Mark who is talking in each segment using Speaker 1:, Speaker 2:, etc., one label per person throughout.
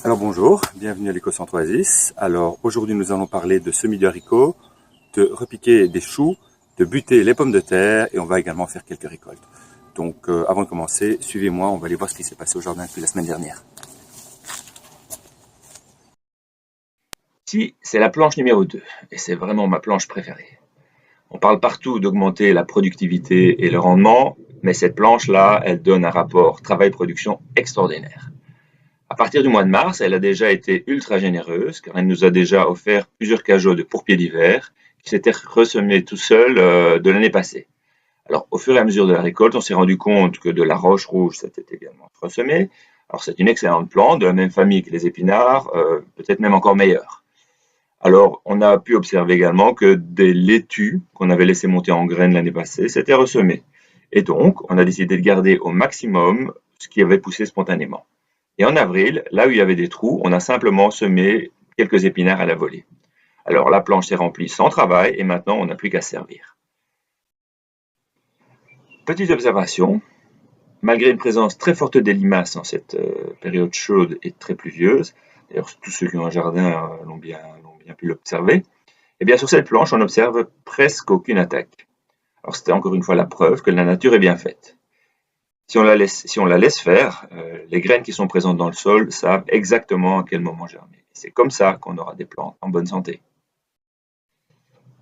Speaker 1: Alors bonjour, bienvenue à l'Écocentre Oasis. Alors aujourd'hui nous allons parler de semis de haricots, de repiquer des choux, de buter les pommes de terre et on va également faire quelques récoltes. Donc avant de commencer, suivez-moi, on va aller voir ce qui s'est passé au jardin depuis la semaine dernière.
Speaker 2: Ici, c'est la planche numéro 2 et c'est vraiment ma planche préférée. On parle partout d'augmenter la productivité et le rendement, mais cette planche-là, elle donne un rapport travail-production extraordinaire. À partir du mois de mars, elle a déjà été ultra généreuse car elle nous a déjà offert plusieurs cajots de pourpier d'hiver qui s'étaient ressemés tout seuls de l'année passée. Alors, au fur et à mesure de la récolte, on s'est rendu compte que de la roche rouge s'était également ressemée. Alors, c'est une excellente plante de la même famille que les épinards, peut-être même encore meilleure. Alors, on a pu observer également que des laitues qu'on avait laissées monter en graines l'année passée s'étaient ressemées. Et donc, on a décidé de garder au maximum ce qui avait poussé spontanément. Et en avril, là où il y avait des trous, on a simplement semé quelques épinards à la volée. Alors, la planche s'est remplie sans travail et maintenant, on n'a plus qu'à servir. Petite observation, malgré une présence très forte des limaces en cette période chaude et très pluvieuse, d'ailleurs tous ceux qui ont un jardin l'ont bien pu l'observer, eh bien sur cette planche on observe presque aucune attaque. Alors c'était encore une fois la preuve que la nature est bien faite. Si on la laisse faire, les graines qui sont présentes dans le sol savent exactement à quel moment germer. C'est comme ça qu'on aura des plantes en bonne santé.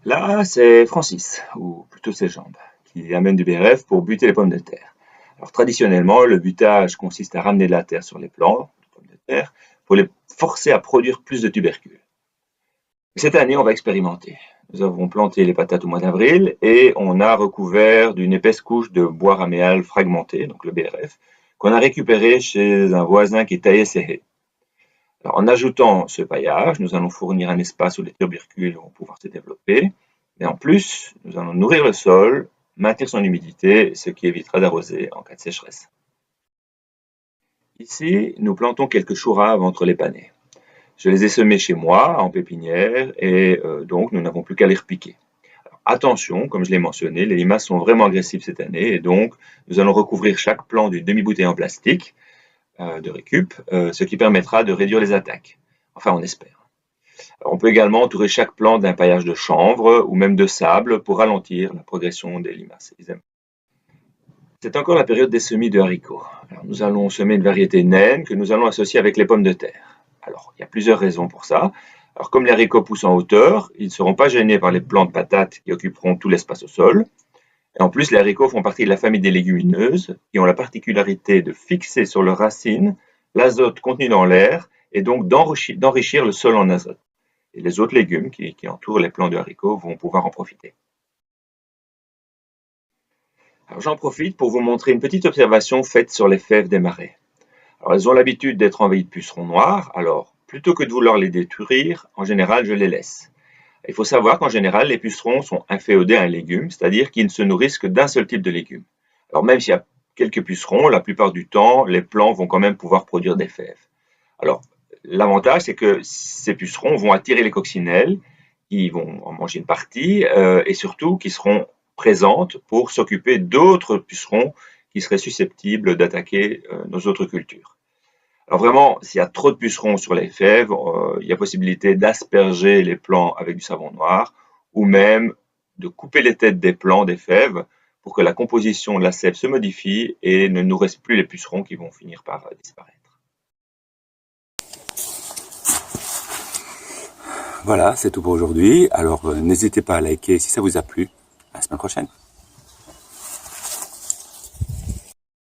Speaker 2: Là, c'est Francis, ou plutôt ses jambes, qui amène du BRF pour buter les pommes de terre. Alors traditionnellement, le butage consiste à ramener de la terre sur les plants de pommes de terre pour les forcer à produire plus de tubercules. Cette année, on va expérimenter. Nous avons planté les patates au mois d'avril et on a recouvert d'une épaisse couche de bois raméal fragmenté, donc le BRF, qu'on a récupéré chez un voisin qui taillait ses haies. Alors, en ajoutant ce paillage, nous allons fournir un espace où les tubercules vont pouvoir se développer. Et en plus, nous allons nourrir le sol, maintenir son humidité, ce qui évitera d'arroser en cas de sécheresse. Ici, nous plantons quelques choux raves entre les panais. Je les ai semés chez moi, en pépinière, et donc nous n'avons plus qu'à les repiquer. Alors, attention, comme je l'ai mentionné, les limaces sont vraiment agressives cette année, et donc nous allons recouvrir chaque plant d'une demi-bouteille en plastique de récup, ce qui permettra de réduire les attaques. Enfin, on espère. Alors, on peut également entourer chaque plant d'un paillage de chanvre ou même de sable pour ralentir la progression des limaces. C'est encore la période des semis de haricots. Alors, nous allons semer une variété naine que nous allons associer avec les pommes de terre. Alors, il y a plusieurs raisons pour ça. Alors, comme les haricots poussent en hauteur, ils ne seront pas gênés par les plants de patates qui occuperont tout l'espace au sol. Et en plus, les haricots font partie de la famille des légumineuses qui ont la particularité de fixer sur leurs racines l'azote contenu dans l'air et donc d'enrichir le sol en azote. Et les autres légumes qui entourent les plants de haricots vont pouvoir en profiter. Alors j'en profite pour vous montrer une petite observation faite sur les fèves des marais. Alors elles ont l'habitude d'être envahies de pucerons noirs, alors plutôt que de vouloir les détruire, en général je les laisse. Il faut savoir qu'en général, les pucerons sont inféodés à un légume, c'est-à-dire qu'ils ne se nourrissent que d'un seul type de légume. Alors même s'il y a quelques pucerons, la plupart du temps, les plants vont quand même pouvoir produire des fèves. Alors l'avantage, c'est que ces pucerons vont attirer les coccinelles, qui vont en manger une partie, et surtout qui seront présentes pour s'occuper d'autres pucerons qui seraient susceptibles d'attaquer nos autres cultures. Alors vraiment, s'il y a trop de pucerons sur les fèves, il y a possibilité d'asperger les plants avec du savon noir ou même de couper les têtes des plants des fèves pour que la composition de la sève se modifie et ne nourrisse plus les pucerons qui vont finir par disparaître.
Speaker 1: Voilà, c'est tout pour aujourd'hui. Alors n'hésitez pas à liker si ça vous a plu. À la semaine prochaine.